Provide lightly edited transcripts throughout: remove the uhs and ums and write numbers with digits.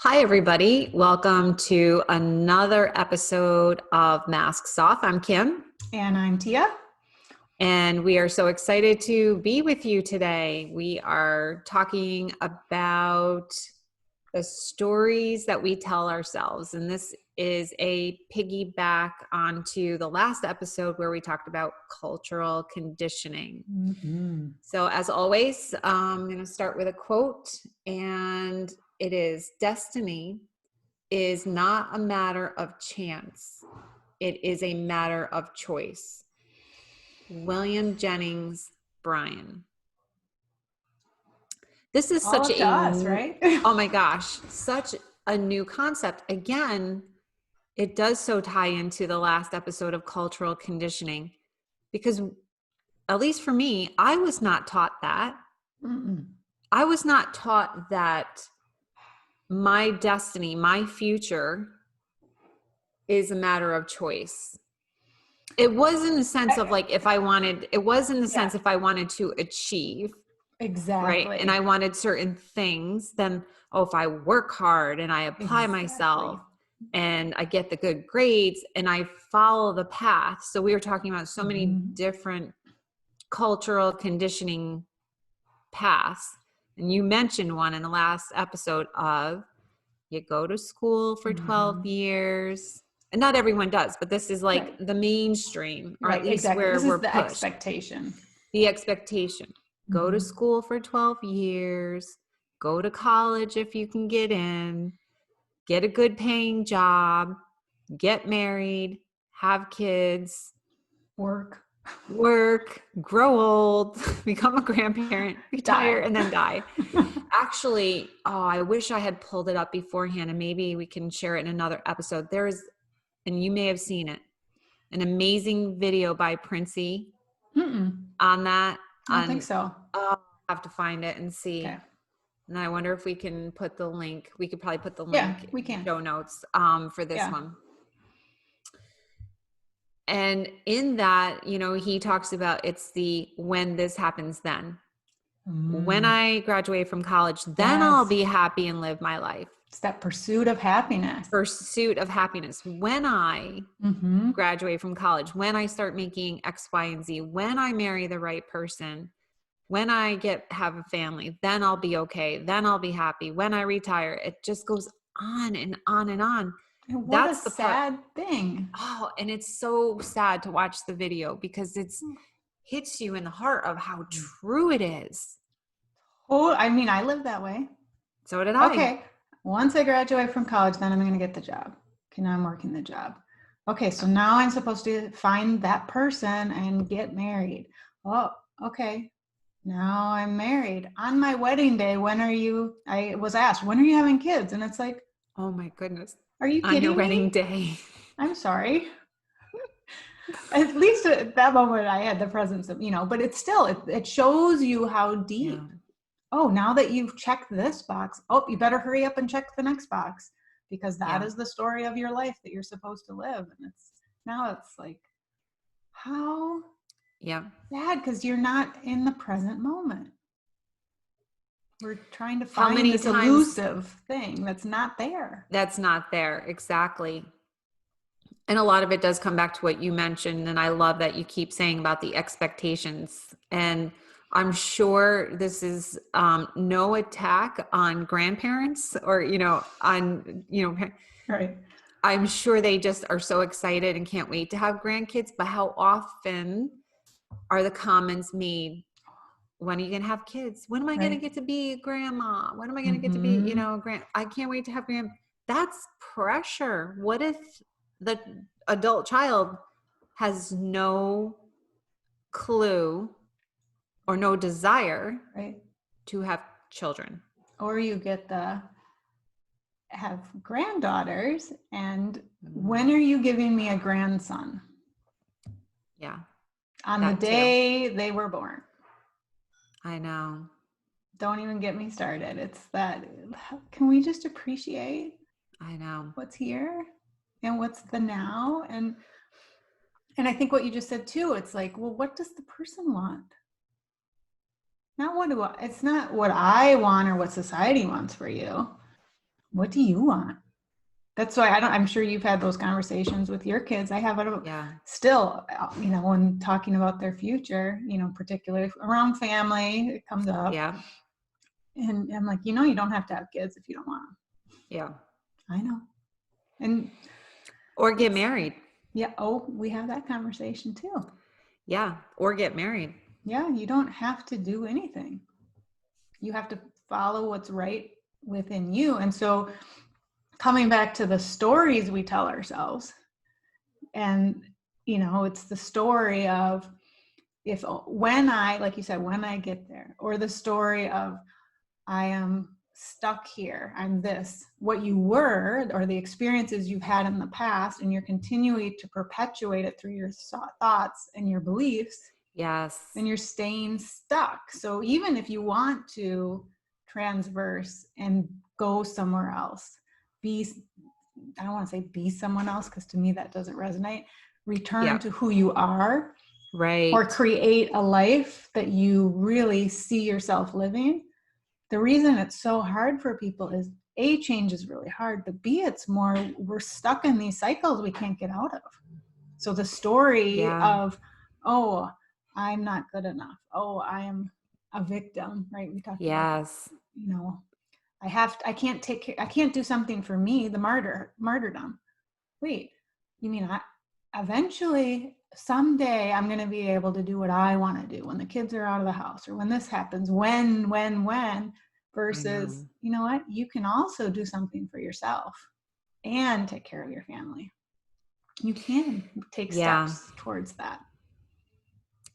Hi, everybody. Welcome to another episode of Masks Off. I'm Kim. And I'm Tia. And we are so excited to be with you today. We are talking about the stories that we tell ourselves. And this is a piggyback onto the last episode where we talked about cultural conditioning. Mm-hmm. So as always, I'm going to start with a quote, and it is, "Destiny is not a matter of chance. It is a matter of choice." William Jennings Bryan. This is All such up to us, right? oh my gosh, such a new concept. Again, it does so tie into the last episode of cultural conditioning, because at least for me, I was not taught that. Mm-mm. I was not taught that my destiny, my future is a matter of choice. It was in the sense of like, if I wanted, it was in the sense if I wanted to achieve. Exactly. Right. And I wanted certain things, then, if I work hard and I apply myself and I get the good grades and I follow the path. So we were talking about so many different cultural conditioning paths. And you mentioned one in the last episode of, you go to school for 12 years. And not everyone does, but this is like the mainstream, or at least where this we're is the pushed. expectation. The expectation. Go to school for 12 years, go to college if you can get in, get a good paying job, get married, have kids, work, grow old, become a grandparent, retire, and then die. Actually, I wish I had pulled it up beforehand, and maybe we can share it in another episode. There's, and you may have seen it, an amazing video by Princey on that. I don't think so. I'll have to find it and see. Okay. And I wonder if we can put the link. We could probably put the link we can. in show notes for this one. And in that, he talks about it's the when this happens then. When I graduate from college, then I'll be happy and live my life. It's that pursuit of happiness. When I graduate from college, when I start making X, Y, and Z, when I marry the right person, when I have a family, then I'll be okay. Then I'll be happy. When I retire, it just goes on and on and on. And that's the sad thing. Oh, and it's so sad to watch the video because it hits you in the heart of how true it is. Oh, I mean, I live that way. So did I. Okay. Once I graduate from college, then I'm going to get the job. Okay, now I'm working the job. Okay, so now I'm supposed to find that person and get married. Oh, okay. Now I'm married. On my wedding day, I was asked, when are you having kids? And it's like, oh my goodness. Are you kidding me? On your wedding day. I'm sorry. At least at that moment I had the presence of, but it's still, it shows you how deep. Yeah. Oh, now that you've checked this box, you better hurry up and check the next box, because that is the story of your life that you're supposed to live. And it's like, how bad, because you're not in the present moment. We're trying to find this elusive thing that's not there. Exactly. And a lot of it does come back to what you mentioned. And I love that you keep saying about the expectations. And I'm sure this is no attack on grandparents or, right. I'm sure they just are so excited and can't wait to have grandkids. But how often are the comments made, when are you going to have kids? When am I going to get to be a grandma? When am I going to get to be, I can't wait to have That's pressure. What if the adult child has no clue or no desire to have children? Or you get have granddaughters, and when are you giving me a grandson? Yeah. On the day they were born. I know. Don't even get me started. It's that, can we just appreciate what's here and what's the now? And I think what you just said too, it's like, well, what does the person want? It's not what I want or what society wants for you. What do you want? That's why I'm sure you've had those conversations with your kids. I have it still, when talking about their future, particularly around family, it comes up. Yeah. And I'm like, you don't have to have kids if you don't want them. Yeah. I know. Or get married. Yeah. Oh, we have that conversation too. Yeah. Or get married. Yeah. You don't have to do anything. You have to follow what's right within you. And so coming back to the stories we tell ourselves, and, it's the story of when I get there, or the story of I am stuck here, I'm this, what you were, or the experiences you've had in the past, and you're continuing to perpetuate it through your thoughts and your beliefs. Yes. Then you're staying stuck. So even if you want to transverse and go somewhere else, I don't want to say be someone else, because to me that doesn't resonate. Return to who you are. Right. Or create a life that you really see yourself living. The reason it's so hard for people is A, change is really hard, but B, it's more, we're stuck in these cycles we can't get out of. So the story of, oh, I'm not good enough. Oh, I am a victim, right? We talked about, I can't do something for me, the martyrdom. Wait, you mean eventually someday I'm going to be able to do what I want to do when the kids are out of the house, or when this happens, when, versus, you know what, you can also do something for yourself and take care of your family. You can take steps towards that.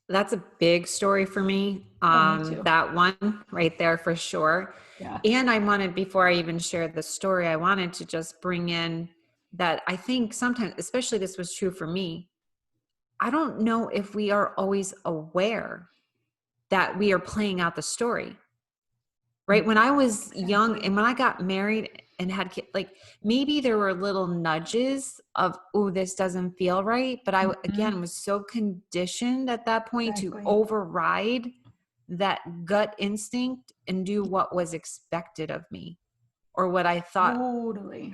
That's a big story for me. Me too. That one right there for sure. Yeah. And before I even share the story, I wanted to just bring in that I think sometimes, especially this was true for me, I don't know if we are always aware that we are playing out the story. Right? When I was young and when I got married and had kids, like maybe there were little nudges of, oh, this doesn't feel right. But I, again, was so conditioned at that point to override that gut instinct and do what was expected of me, or what I thought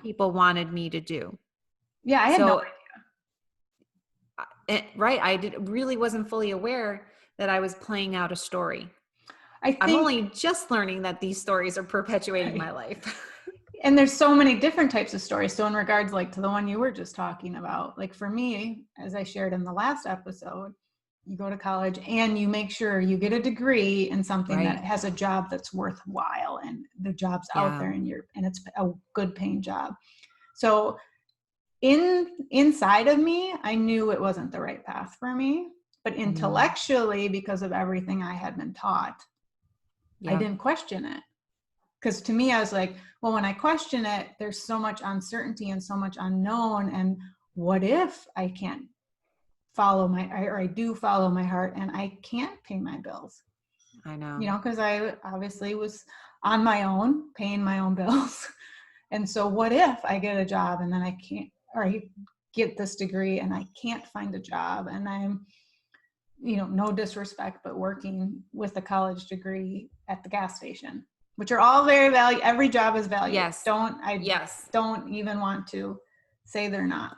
people wanted me to do. Yeah, I had no idea. I really wasn't fully aware that I was playing out a story. I'm only just learning that these stories are perpetuating my life. And there's so many different types of stories. So in regards to the one you were just talking about, like for me, as I shared in the last episode, you go to college and you make sure you get a degree in something that has a job that's worthwhile, and the job's out there, and it's a good paying job. So inside of me, I knew it wasn't the right path for me, but intellectually, because of everything I had been taught, I didn't question it. Because to me, I was like, well, when I question it, there's so much uncertainty and so much unknown. And what if I can't or I do follow my heart and I can't pay my bills? I know. Because I obviously was on my own, paying my own bills. And so what if I get a job and then I can't, or I get this degree and I can't find a job, and I'm, no disrespect, but working with a college degree at the gas station, which are all very valuable. Every job is valuable. Yes. Don't even want to say they're not.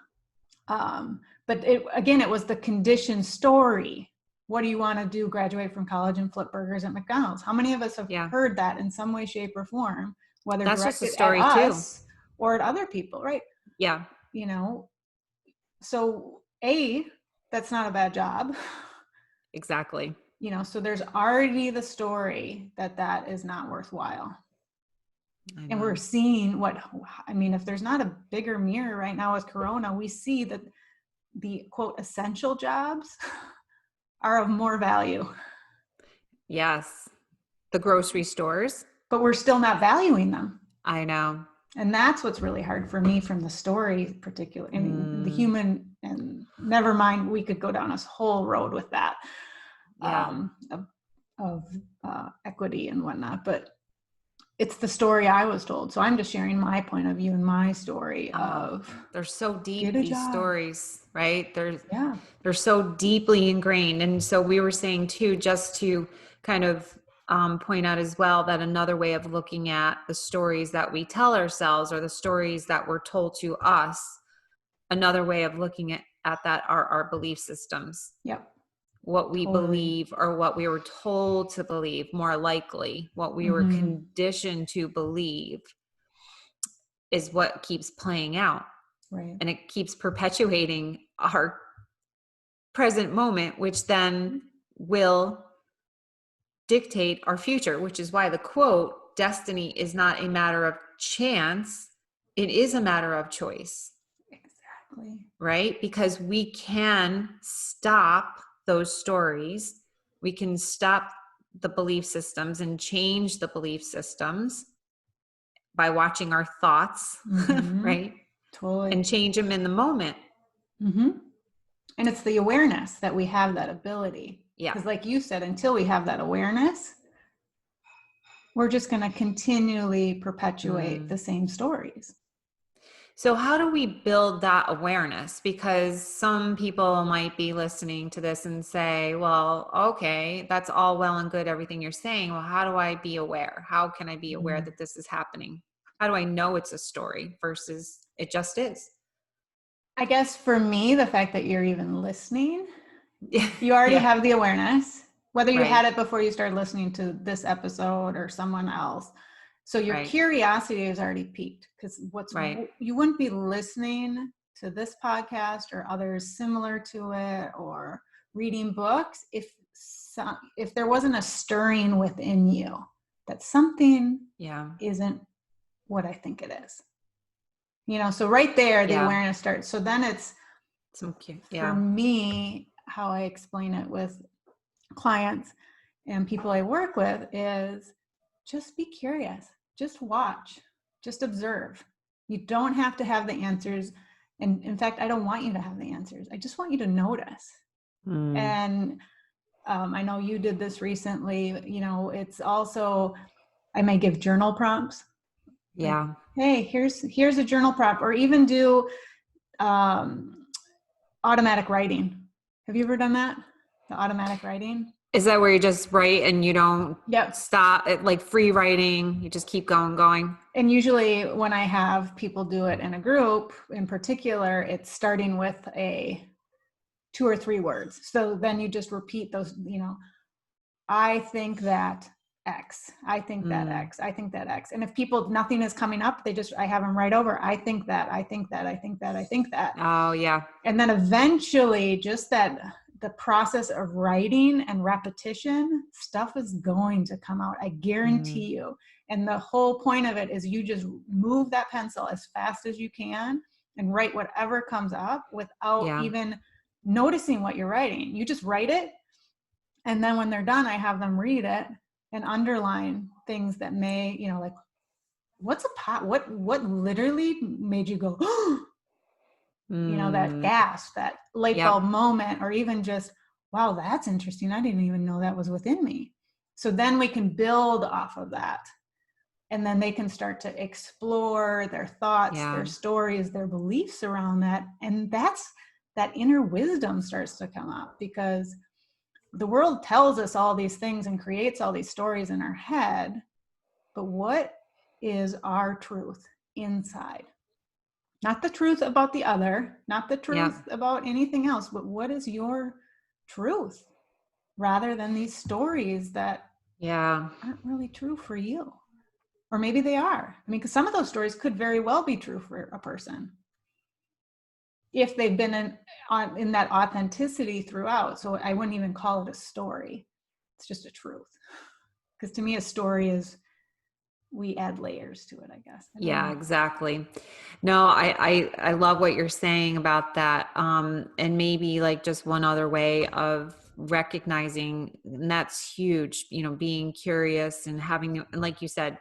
But it was the conditioned story. What do you want to do? Graduate from college and flip burgers at McDonald's? How many of us have heard that in some way, shape, or form, whether that's directed just a story at us or at other people, right? Yeah. So that's not a bad job. Exactly. So there's already the story that is not worthwhile. And we're seeing if there's not a bigger mirror right now with Corona, we see that the quote essential jobs are of more value. Yes. The grocery stores. But we're still not valuing them. I know. And that's what's really hard for me from the story particularly. I mean, the human, and never mind, we could go down a whole road with that. Of equity and whatnot, but it's the story I was told. So I'm just sharing my point of view and my story of. They're so deep, these stories, right? They're so deeply ingrained. And so we were saying too, just to kind of point out as well that another way of looking at the stories that we tell ourselves, or the stories that were told to us, another way of looking at that are our belief systems. Yep. What we believe, or what we were told to believe, more likely what we were conditioned to believe, is what keeps playing out. Right. And it keeps perpetuating our present moment, which then will dictate our future, which is why the quote, "Destiny is not a matter of chance, it is a matter of choice." Exactly. Right? Because we can stop those stories. We can stop the belief systems and change the belief systems by watching our thoughts, right? Totally. And change them in the moment. And it's the awareness that we have that ability. Yeah. Because like you said, until we have that awareness, we're just going to continually perpetuate the same stories. So how do we build that awareness? Because some people might be listening to this and say, well, okay, that's all well and good, everything you're saying. Well, how do I be aware? How can I be aware that this is happening? How do I know it's a story versus it just is? I guess for me, the fact that you're even listening, you already have the awareness, whether you had it before you started listening to this episode or someone else. So your curiosity is already piqued, because you wouldn't be listening to this podcast or others similar to it, or reading books if there wasn't a stirring within you that something isn't what I think it is. So right there, the awareness starts. So then it's, for me, how I explain it with clients and people I work with is just be curious, just watch, just observe. You don't have to have the answers. And in fact, I don't want you to have the answers. I just want you to notice. And I know you did this recently. It's also, I may give journal prompts. Yeah. Like, hey, here's a journal prompt, or even do automatic writing. Have you ever done that? The automatic writing? Is that where you just write and you don't stop it, like free writing, you just keep going? And usually when I have people do it in a group in particular, it's starting with a 2 or 3 words. So then you just repeat those, I think that X, I think that X, I think that X. And if nothing is coming up, I have them write over, I think that, I think that, I think that, I think that. Oh yeah. And then eventually just the process of writing and repetition, stuff is going to come out. I guarantee you. And the whole point of it is you just move that pencil as fast as you can and write whatever comes up without even noticing what you're writing. You just write it. And then when they're done, I have them read it and underline things that may, like, what's a pot? What literally made you go, that gasp, that light bulb moment, or even just, wow, that's interesting. I didn't even know that was within me. So then we can build off of that. And then they can start to explore their thoughts, their stories, their beliefs around that. And that inner wisdom starts to come up, because the world tells us all these things and creates all these stories in our head. But what is our truth inside? Not the truth about the other, not the truth about anything else, but what is your truth, rather than these stories that aren't really true for you. Or maybe they are. I mean, because some of those stories could very well be true for a person if they've been in that authenticity throughout. So I wouldn't even call it a story. It's just a truth. Because to me, a story is, we add layers to it, I guess. Exactly. No, I love what you're saying about that. And maybe like just one other way of recognizing, and that's huge, being curious and having, and like you said,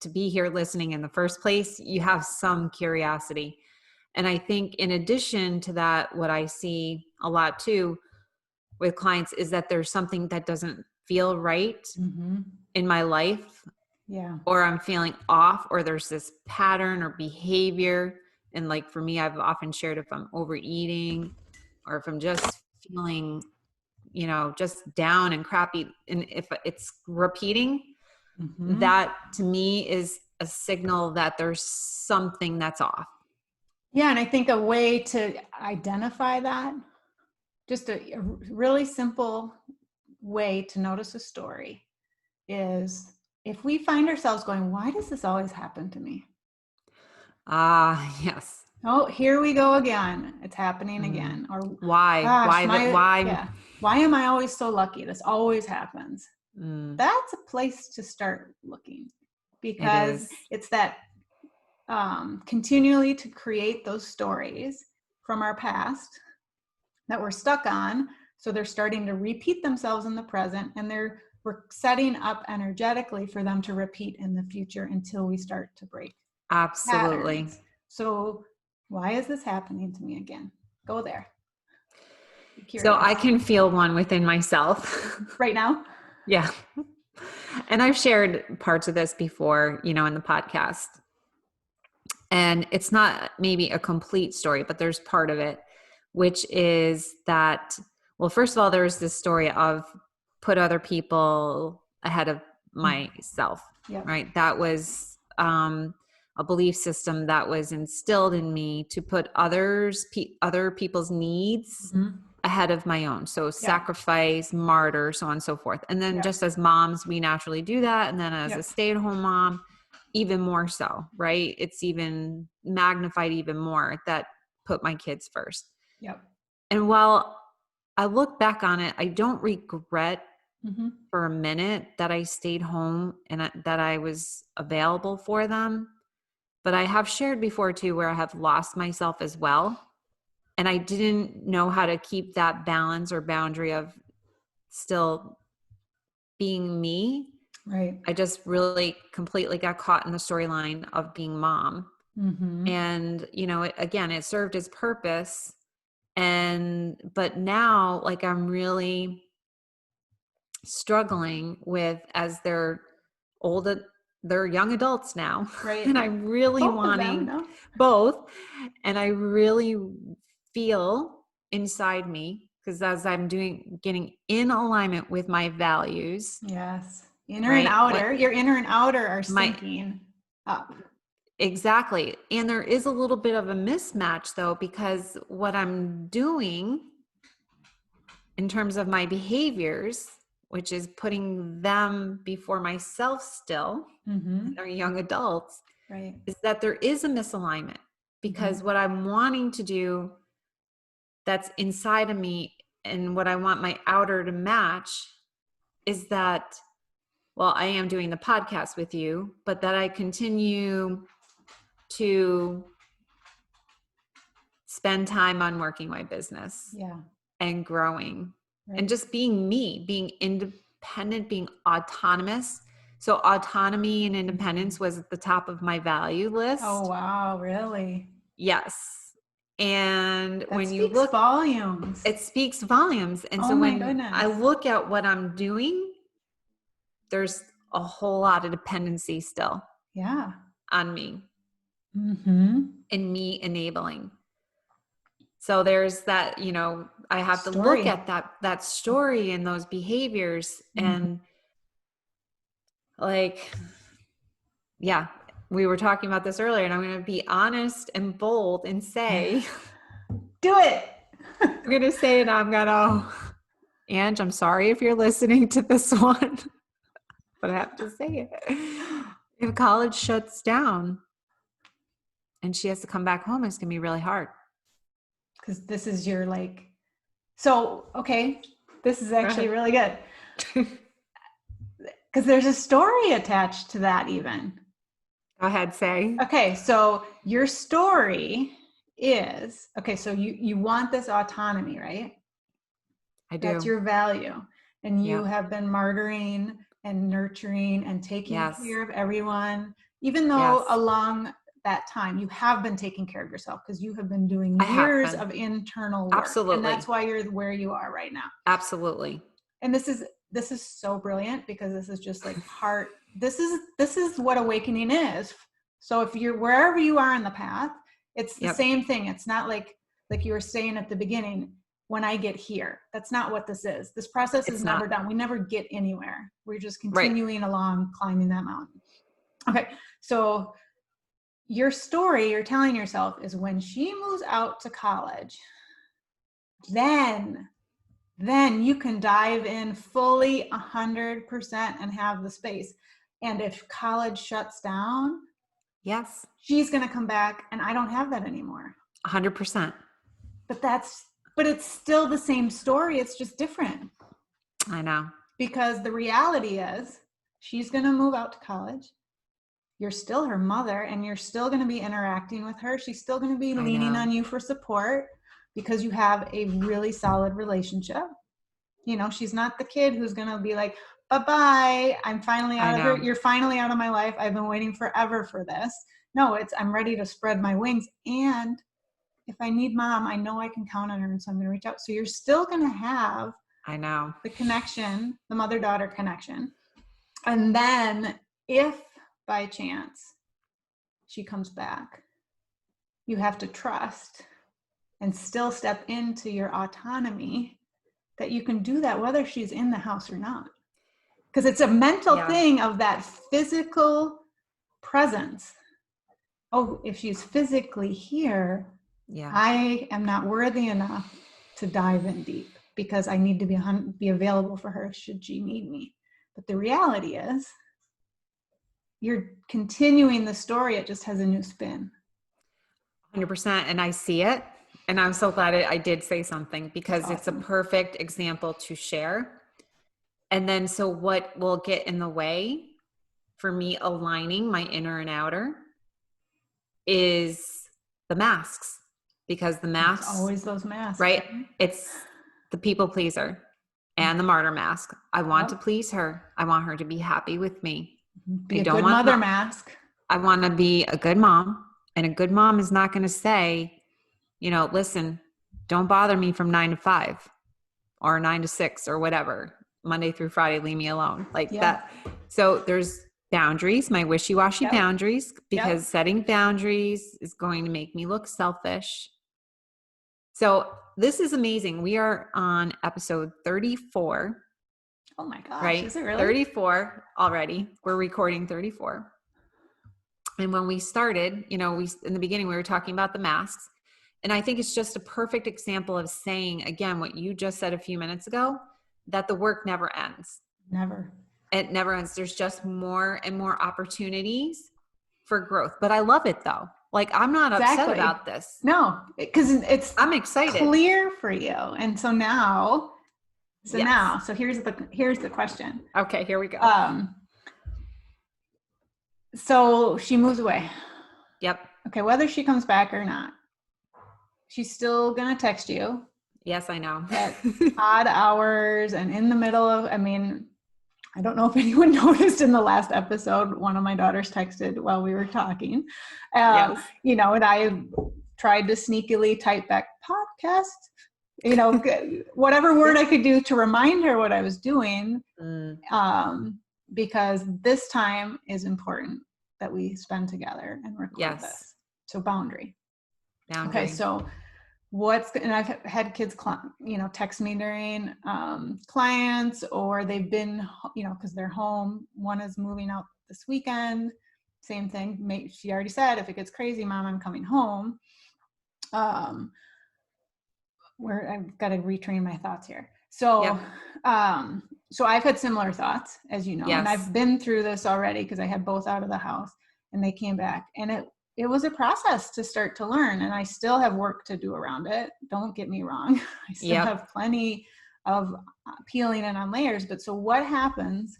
to be here listening in the first place, you have some curiosity. And I think in addition to that, what I see a lot too with clients is that there's something that doesn't feel right in my life. Or I'm feeling off, or there's this pattern or behavior. And like for me, I've often shared if I'm overeating, or if I'm just feeling just down and crappy. And if it's repeating, Mm-hmm. that to me is a signal that there's something that's off. Yeah. And I think a way to identify that, just a really simple way to notice a story, is if we find ourselves going, why does this always happen to me? Yes. Oh, here we go again. It's happening again. Or why? gosh, Why? Yeah. Why am I always so lucky? This always happens. That's a place to start looking, because it's that continually to create those stories from our past that we're stuck on. So they're starting to repeat themselves in the present, and we're setting up energetically for them to repeat in the future until we start to break. Absolutely. Patterns. So why is this happening to me again? Go there. Be curious. So I can feel one within myself. Right now? Yeah. And I've shared parts of this before, in the podcast. And it's not maybe a complete story, but there's part of it, which is that, well, first of all, there's this story of put other people ahead of myself, right? That was a belief system that was instilled in me to put other people's needs ahead of my own. So sacrifice, martyr, so on and so forth. And then just as moms, we naturally do that. And then as a stay-at-home mom, even more so, right? It's even magnified even more that put my kids first. Yep. And while I look back on it, I don't regret for a minute that I stayed home and that I was available for them. But I have shared before too, where I have lost myself as well. And I didn't know how to keep that balance or boundary of still being me. Right. I just really completely got caught in the storyline of being mom. And, again, it served its purpose. But now, like, I'm really struggling with, as they're young adults now. Right. And I'm really wanting both. And I really feel inside me, because as I'm getting in alignment with my values. Yes. Inner and outer. Your inner and outer are syncing up. Exactly. And there is a little bit of a mismatch though, because what I'm doing in terms of my behaviors, which is putting them before myself still, they're young adults, is that there is a misalignment, because what I'm wanting to do that's inside of me and what I want my outer to match is that, well, I am doing the podcast with you, but that I continue to spend time on working my business and growing and just being me, being independent, being autonomous. So autonomy and independence was at the top of my value list. Oh, wow. Really? Yes. And that when you look, volumes. It speaks volumes. And so when I look at what I'm doing, there's a whole lot of dependency still on me and me enabling. So there's that, I have to look at that story and those behaviors and we were talking about this earlier, and I'm going to be honest and bold and say, do it. I'm going to say it. I'm going to, Ange, I'm sorry if you're listening to this one, but I have to say it. If college shuts down and she has to come back home, it's going to be really hard. Because this is your this is actually really good. Because there's a story attached to that even. Go ahead, say. Okay, so your story is, so you want this autonomy, right? I do. That's your value. And you have been martyring and nurturing and taking care of everyone, even though along that time you have been taking care of yourself, because you have been doing years of internal work. Absolutely. And that's why you're where you are right now. Absolutely. And this is so brilliant, because this is just like heart. This is what awakening is. So if you're wherever you are in the path, it's the same thing. It's not like you were saying at the beginning, when I get here. That's not what this is. This process is never done. We never get anywhere. We're just continuing along, climbing that mountain. Okay. So your story you're telling yourself is when she moves out to college, then you can dive in fully 100% and have the space. And if college shuts down, yes, she's going to come back and I don't have that anymore. 100%. But it's still the same story. It's just different. I know. Because the reality is she's going to move out to college. You're still her mother and you're still going to be interacting with her. She's still going to be leaning on you for support because you have a really solid relationship. You know, she's not the kid who's going to be like, bye-bye, I'm finally out of here. You're finally out of my life. I've been waiting forever for this. No, I'm ready to spread my wings. And if I need mom, I know I can count on her. And so I'm going to reach out. So you're still going to have the connection, the mother-daughter connection. And then if by chance she comes back, you have to trust and still step into your autonomy that you can do that whether she's in the house or not. Because it's a mental thing of that physical presence. Oh, if she's physically here, I am not worthy enough to dive in deep because I need to be available for her should she need me. But the reality is you're continuing the story. It just has a new spin. 100%. And I see it. And I'm so glad I did say something because it's a perfect example to share. And then, so what will get in the way for me aligning my inner and outer is the masks, because the masks, it's always those masks, right? It's the people pleaser and the martyr mask. I want to please her. I want her to be happy with me. Be a good mother mask. I want to be a good mom, and a good mom is not going to say, you know, listen, don't bother me from 9 to 5 or 9 to 6 or whatever. Monday through Friday, leave me alone. Like that. So there's boundaries, my wishy-washy boundaries, because setting boundaries is going to make me look selfish. So this is amazing. We are on episode 34. Oh my gosh. Right? Is it really? 34 already. We're recording 34. And when we started, you know, in the beginning, we were talking about the masks. And I think it's just a perfect example of saying, again, what you just said a few minutes ago, that the work never ends. Never. It never ends. There's just more and more opportunities for growth. But I love it though. Like, I'm not upset about this. No, because I'm excited. Clear for you. And so now, so here's the question. Okay, here we go. So she moves away. Yep. Okay, whether she comes back or not, she's still gonna text you. Yes, I know. At odd hours and in the middle of, I don't know if anyone noticed in the last episode, one of my daughters texted while we were talking. You know, and I tried to sneakily type back podcast, you know, whatever word I could do to remind her what I was doing. Because this time is important that we spend together and record this. So boundary. Okay, so and I've had kids, you know, text me during clients, or they've been, you know, because they're home. One is moving out this weekend. Same thing. She already said, if it gets crazy, Mom, I'm coming home. Where I've got to retrain my thoughts here. So, so I've had similar thoughts, as you know, and I've been through this already because I had both out of the house and they came back, and it was a process to start to learn, and I still have work to do around it. Don't get me wrong. I still have plenty of peeling and on layers. But so what happens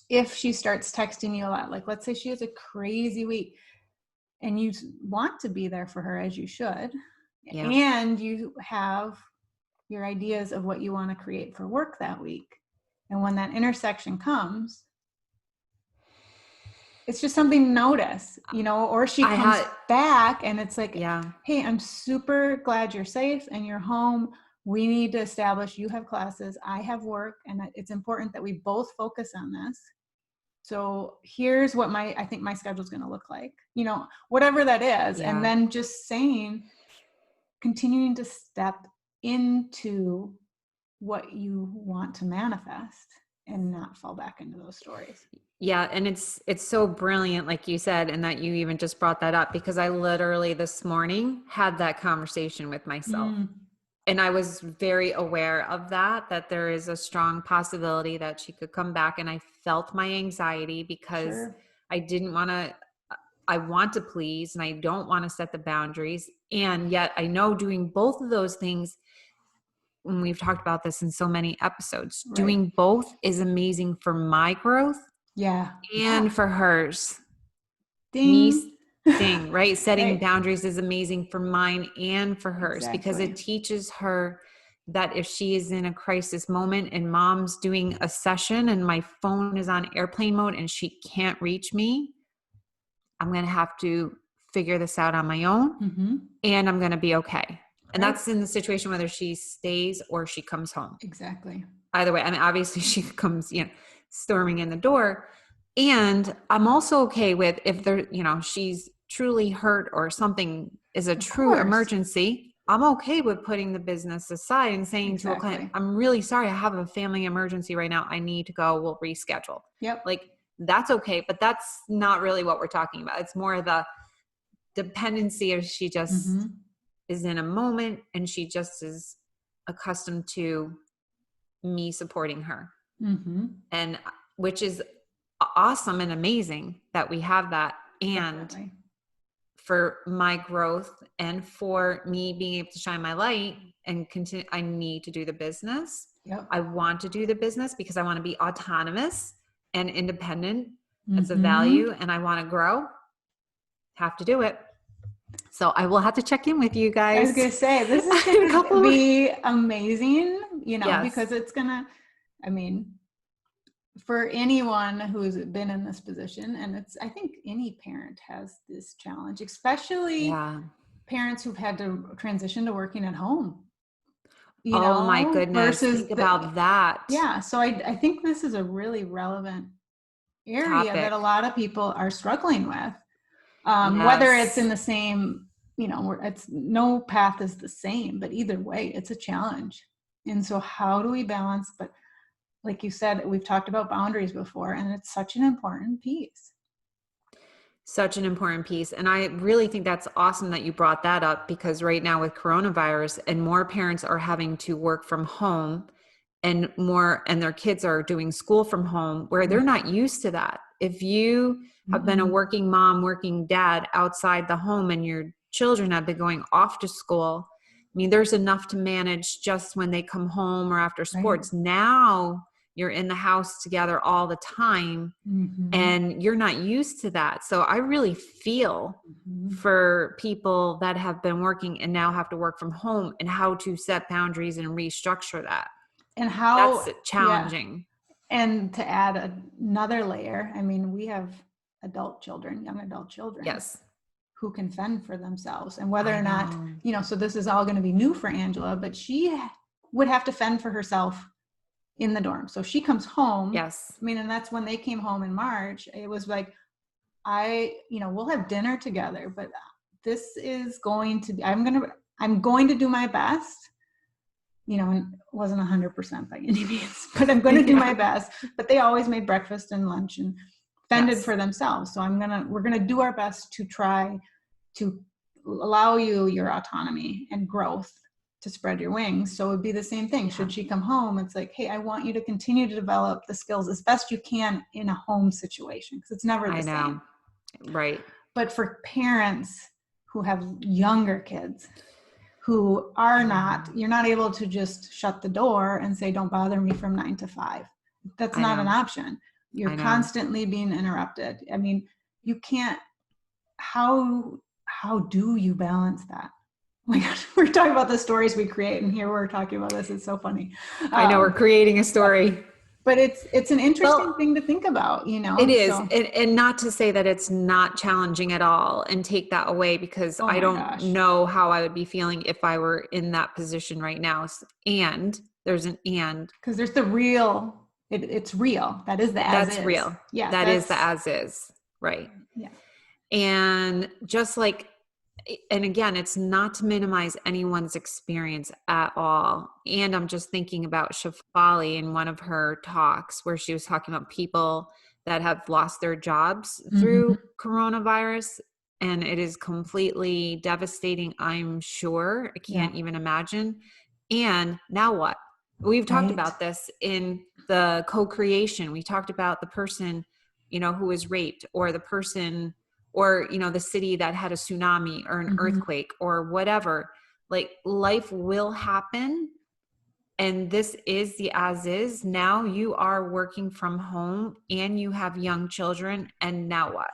if she starts texting you a lot? Like, let's say she has a crazy week and you want to be there for her, as you should. And you have your ideas of what you want to create for work that week. And when that intersection comes, it's just something to notice, you know, or she comes back and it's like, hey, I'm super glad you're safe and you're home. We need to establish, you have classes, I have work, and it's important that we both focus on this. So here's what I think my schedule is going to look like, you know, whatever that is. And then just continuing to step into what you want to manifest and not fall back into those stories. Yeah. And it's so brilliant, like you said, and that you even just brought that up, because I literally this morning had that conversation with myself. And I was very aware of that there is a strong possibility that she could come back. And I felt my anxiety because I want to please, and I don't want to set the boundaries. And yet I know doing both of those things, when we've talked about this in so many episodes, doing both is amazing for my growth. Yeah. And for hers. Ding. Ding, right? Setting boundaries is amazing for mine and for hers, because it teaches her that if she is in a crisis moment and mom's doing a session and my phone is on airplane mode and she can't reach me, I'm going to have to figure this out on my own, and I'm going to be okay. And that's in the situation whether she stays or she comes home. Exactly. Either way, I mean, obviously she comes, storming in the door. And I'm also okay with if there, she's truly hurt or something is a true emergency. I'm okay with putting the business aside and saying to a client, I'm really sorry, I have a family emergency right now. I need to go. We'll reschedule. Yep. Like, that's okay. But that's not really what we're talking about. It's more the dependency of she just is in a moment and she just is accustomed to me supporting her. And which is awesome and amazing that we have that. And for my growth and for me being able to shine my light and continue, I need to do the business. I want to do the business because I want to be autonomous and independent. It's a value, and I want to grow. Have to do it. So I will have to check in with you guys. I was going to say, this is going to be amazing, because it's going to, for anyone who's been in this position, and I think any parent has this challenge, especially parents who've had to transition to working at home. My goodness. Think about that. Yeah. So I think this is a really relevant area that a lot of people are struggling with. Whether it's in the same, it's no path is the same, but either way, it's a challenge. And so how do we balance? But like you said, we've talked about boundaries before, and it's such an important piece. Such an important piece. And I really think that's awesome that you brought that up, because right now with coronavirus and more parents are having to work from home and their kids are doing school from home where they're not used to that. If you have been a working mom, working dad outside the home and your children have been going off to school, there's enough to manage just when they come home or after sports. Now you're in the house together all the time and you're not used to that. So I really feel for people that have been working and now have to work from home and how to set boundaries and restructure that. And how that's challenging. Yeah. And to add another layer, we have young adult children. Yes. Who can fend for themselves, and whether or not, so this is all going to be new for Angela, but she would have to fend for herself in the dorm. So she comes home. Yes. And that's when they came home in March. It was like, we'll have dinner together, but this is going to be, I'm going to do my best, and it wasn't 100% by any means, but I'm going to do my best. But they always made breakfast and lunch and fended for themselves. So we're going to do our best to try to allow you your autonomy and growth to spread your wings. So it would be the same thing. Should she come home, it's like, hey, I want you to continue to develop the skills as best you can in a home situation, because it's never the same. Right. But for parents who have younger kids who are you're not able to just shut the door and say, don't bother me from 9 to 5. That's not an option. You're constantly being interrupted. You can't, how do you balance that? Oh my gosh, we're talking about the stories we create, and here we're talking about this. It's so funny. I know, we're creating a story. But it's an interesting thing to think about, It is. So. And not to say that it's not challenging at all and take that away, because I don't know how I would be feeling if I were in that position right now. And there's an and. Because there's the real, it's real. That is the as is. That's real. Yeah. That is the as is. Right. Yeah. And just like and again, it's not to minimize anyone's experience at all. And I'm just thinking about Shafali in one of her talks where she was talking about people that have lost their jobs through coronavirus. And it is completely devastating, I'm sure. I can't even imagine. And now what? We've talked about this in the co-creation. We talked about the person, who was raped, or the person, or, the city that had a tsunami or an earthquake or whatever. Like, life will happen. And this is the as is. Now you are working from home and you have young children. And now what?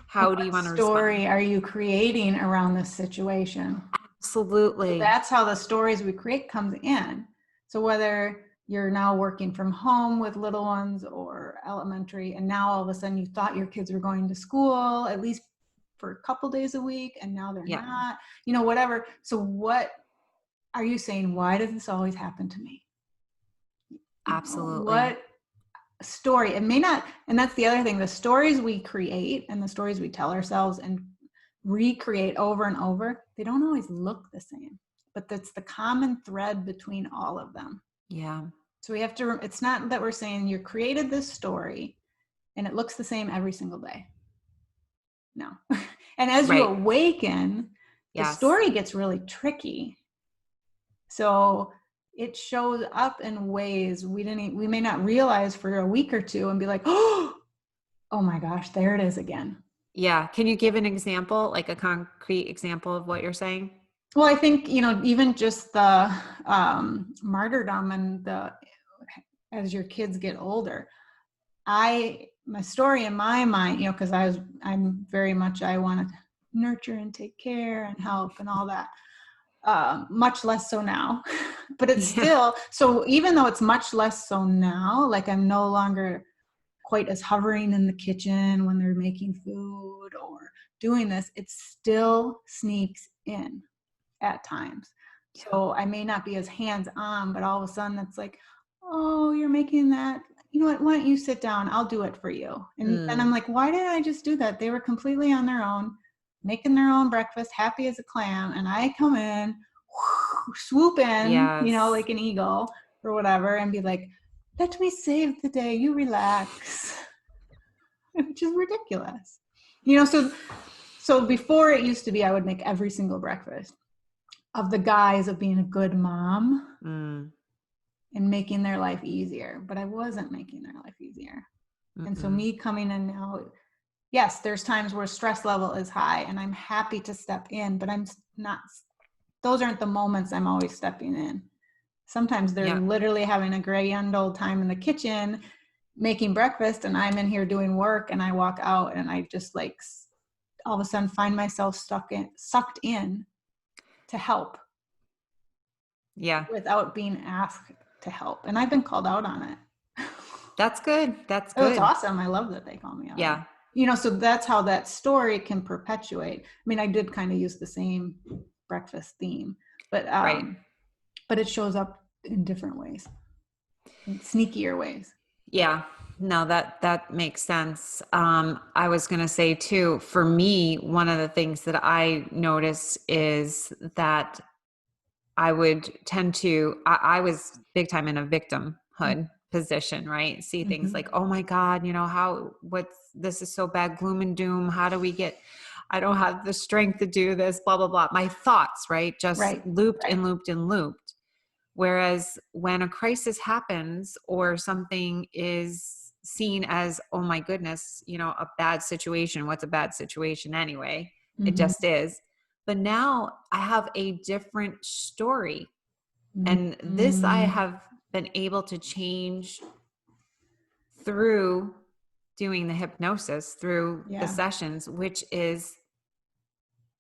How do you want to respond? What story are you creating around this situation? Absolutely. So that's how the stories we create comes in. So whether you're now working from home with little ones or elementary, and now all of a sudden you thought your kids were going to school at least for a couple days a week, and now they're not, whatever. So what are you saying? Why does this always happen to me? Absolutely. What story? It may not, and that's the other thing, the stories we create and the stories we tell ourselves and recreate over and over, they don't always look the same, but that's the common thread between all of them. Yeah. So we have to, it's not that we're saying you created this story and it looks the same every single day. No. And as you awaken, the story gets really tricky. So it shows up in ways we may not realize for a week or two and be like, oh my gosh, there it is again. Yeah. Can you give an example, like a concrete example of what you're saying? Well, I think, even just the martyrdom and as your kids get older, my story in my mind, because I'm very much, I want to nurture and take care and help and all that. Much less so now, but it's still, so even though it's much less so now, like I'm no longer quite as hovering in the kitchen when they're making food or doing this, it still sneaks in at times. So I may not be as hands-on, but all of a sudden it's like, oh, you're making that, you know what, why don't you sit down? I'll do it for you. And I'm like, why did I just do that? They were completely on their own, making their own breakfast, happy as a clam. And I come in, swoop in, like an eagle or whatever, and be like, let me save the day, you relax. Which is ridiculous. So before it used to be, I would make every single breakfast of the guise of being a good mom and making their life easier, but I wasn't making their life easier. And so me coming in now, yes, there's times where stress level is high and I'm happy to step in, but I'm not, those aren't the moments I'm always stepping in. Sometimes they're literally having a grand old time in the kitchen, making breakfast, and I'm in here doing work, and I walk out and I just like all of a sudden find myself sucked in to help. Yeah. Without being asked to help. And I've been called out on it. That's good. That's good. It's awesome. I love that they call me out. Yeah. So that's how that story can perpetuate. I mean, I did kind of use the same breakfast theme, but it shows up in different ways, in sneakier ways. Yeah. No, that makes sense. I was going to say too, for me, one of the things that I notice is that I would tend to, I was big time in a victimhood position, right? See things like, oh my God, this is so bad, gloom and doom. How do we I don't have the strength to do this, blah, blah, blah. My thoughts, right? Just looped and looped and looped. Whereas when a crisis happens or something is seen as, oh my goodness, a bad situation. What's a bad situation anyway? It just is. But now I have a different story. And this I have been able to change through doing the hypnosis, through the sessions, which is,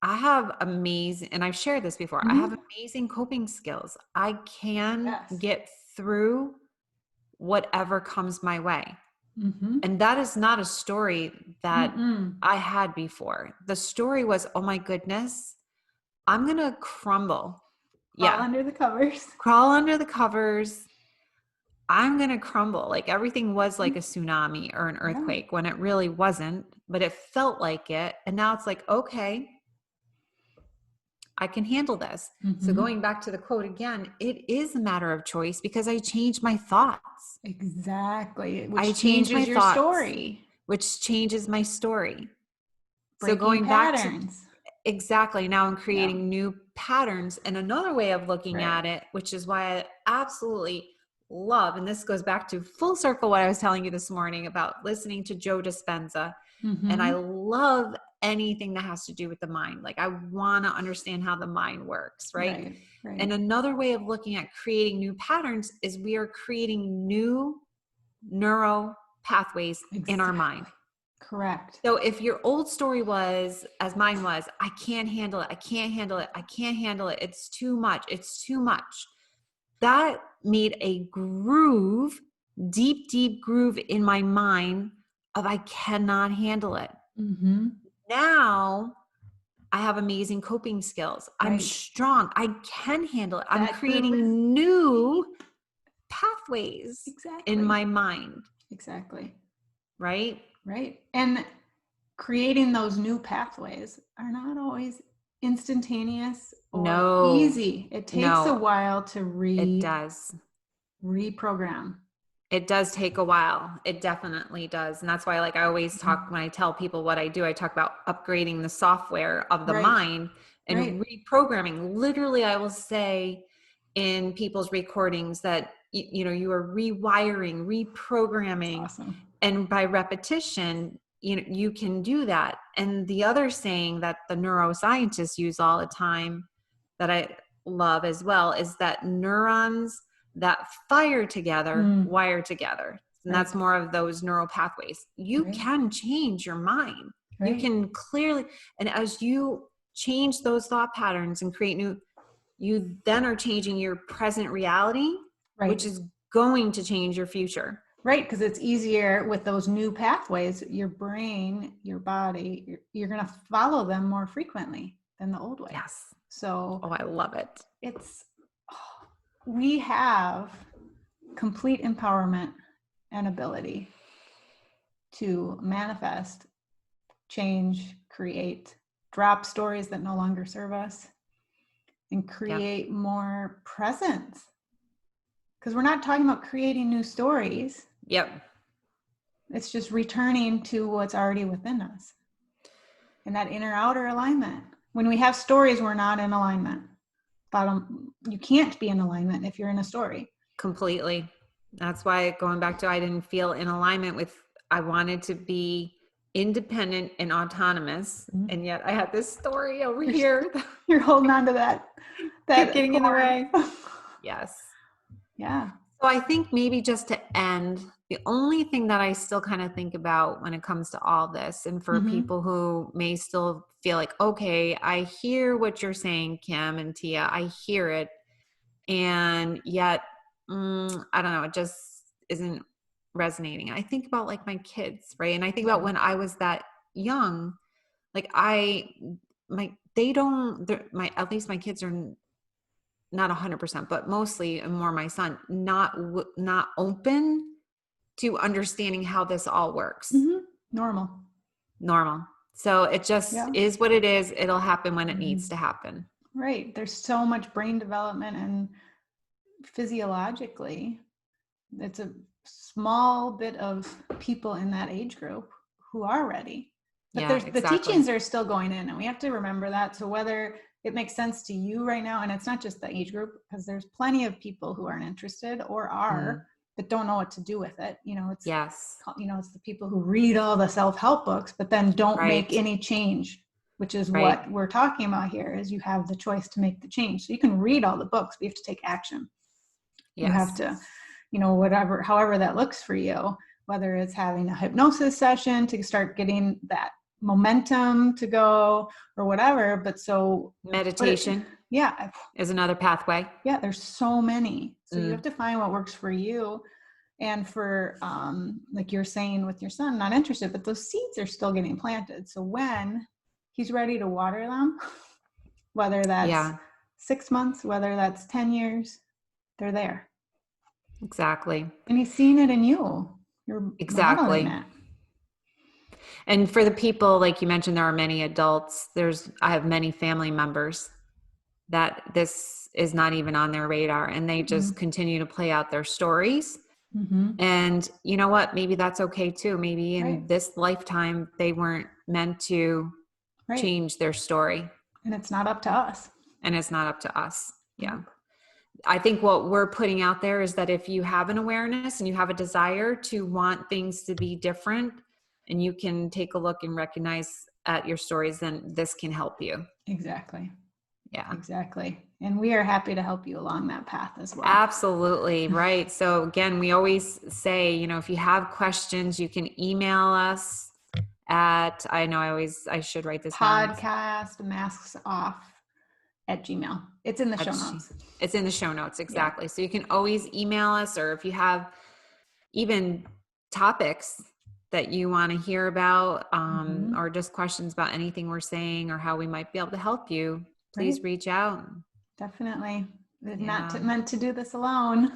I have amazing, and I've shared this before, I have amazing coping skills. I can get through whatever comes my way. And that is not a story that I had before. The story was, oh my goodness, I'm going to crumble. Crawl under the covers. Crawl under the covers. I'm going to crumble. Like everything was like a tsunami or an earthquake when it really wasn't, but it felt like it. And now it's like, okay, I can handle this. Mm-hmm. So going back to the quote again, it is a matter of choice because I changed my thoughts. Exactly. Which I changed my changes your thoughts, story. which changes my story. Breaking so going patterns. back to exactly, now I'm creating new patterns. And another way of looking at it, which is why I absolutely love, and this goes back to full circle what I was telling you this morning about listening to Joe Dispenza. Mm-hmm. And I love anything that has to do with the mind. Like I want to understand how the mind works, right? And another way of looking at creating new patterns is we are creating new neuro pathways in our mind. Correct. So if your old story was, as mine was, I can't handle it, I can't handle it, I can't handle it, it's too much, it's too much. That made a groove, deep, deep groove in my mind of I cannot handle it. Mm-hmm. Now I have amazing coping skills. I'm strong. I can handle it. I'm creating new pathways in my mind. Exactly. Right? Right. And creating those new pathways are not always instantaneous or easy. It takes a while to reprogram. It does take a while. It definitely does. And that's why, like, I always talk, when I tell people what I do, I talk about upgrading the software of the mind and reprogramming. Literally, I will say in people's recordings that, you know, you are rewiring, reprogramming. That's awesome. And by repetition, you know, you can do that. And the other saying that the neuroscientists use all the time that I love as well is that neurons that fire together, wire together. And that's more of those neural pathways. You can change your mind. You can clearly, and as you change those thought patterns and create new, you then are changing your present reality, which is going to change your future. Right, because it's easier with those new pathways. Your brain, your body, you're going to follow them more frequently than the old way. Yes. So, I love it. We have complete empowerment and ability to manifest, change, create, drop stories that no longer serve us, and create more presence. Because we're not talking about creating new stories. Yep. It's just returning to what's already within us. And that inner outer alignment. When we have stories, we're not in alignment. You can't be in alignment if you're in a story. Completely. That's why, going back to, I didn't feel in alignment with, I wanted to be independent and autonomous. And yet I had this story over here. You're holding on to that. Kept getting in the way. Yes. Yeah. So I think maybe just to end, the only thing that I still kind of think about when it comes to all this, and for people who may still feel like, okay, I hear what you're saying, Kim and Tia, I hear it. And yet, I don't know, it just isn't resonating. I think about like my kids, right? And I think about when I was that young, like at least my kids are not 100%, but mostly, and more my son, not open to understanding how this all works. Normal. So it just is what it is. It'll happen when it needs to happen. Right. There's so much brain development, and physiologically, it's a small bit of people in that age group who are ready. But the teachings are still going in, and we have to remember that. So whether it makes sense to you right now, and it's not just the age group, because there's plenty of people who aren't interested or are, but don't know what to do with it. You know, it's it's the people who read all the self-help books, but then don't make any change, which is what we're talking about here. Is you have the choice to make the change. So you can read all the books, but you have to take action. You have to, however that looks for you, whether it's having a hypnosis session to start getting that momentum to go or whatever. But so meditation is another pathway. There's so many. So you have to find what works for you. And for like you're saying with your son, not interested, but those seeds are still getting planted. So when he's ready to water them, whether that's 6 months, whether that's 10 years, they're there. Exactly. And he's seeing it in you. You're modeling it. And for the people, like you mentioned, there are many adults. I have many family members that this is not even on their radar, and they just continue to play out their stories. And you know what? Maybe that's okay too. Maybe in this lifetime, they weren't meant to change their story. And it's not up to us. Yeah. I think what we're putting out there is that if you have an awareness and you have a desire to want things to be different, and you can take a look and recognize at your stories, then this can help you. Exactly. Yeah. Exactly. And we are happy to help you along that path as well. Absolutely. Right. So again, we always say, you know, if you have questions, you can email us at, I should write this down. Podcast masks off at Gmail. It's in the show notes. It's in the show notes. Exactly. Yeah. So you can always email us, or if you have even topics that you want to hear about, or just questions about anything we're saying or how we might be able to help you, please reach out. Definitely. Not meant to do this alone.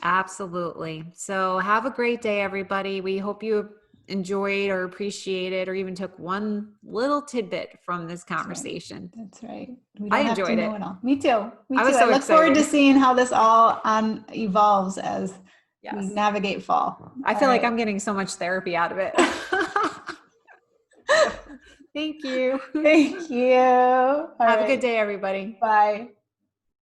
Absolutely. So have a great day, everybody. We hope you enjoyed or appreciated or even took one little tidbit from this conversation. That's right. I enjoyed it. Me too. I was so look excited. Forward to seeing how this all evolves as we navigate fall. I feel like I'm getting so much therapy out of it. Thank you. Thank you. Have a good day, everybody. Bye.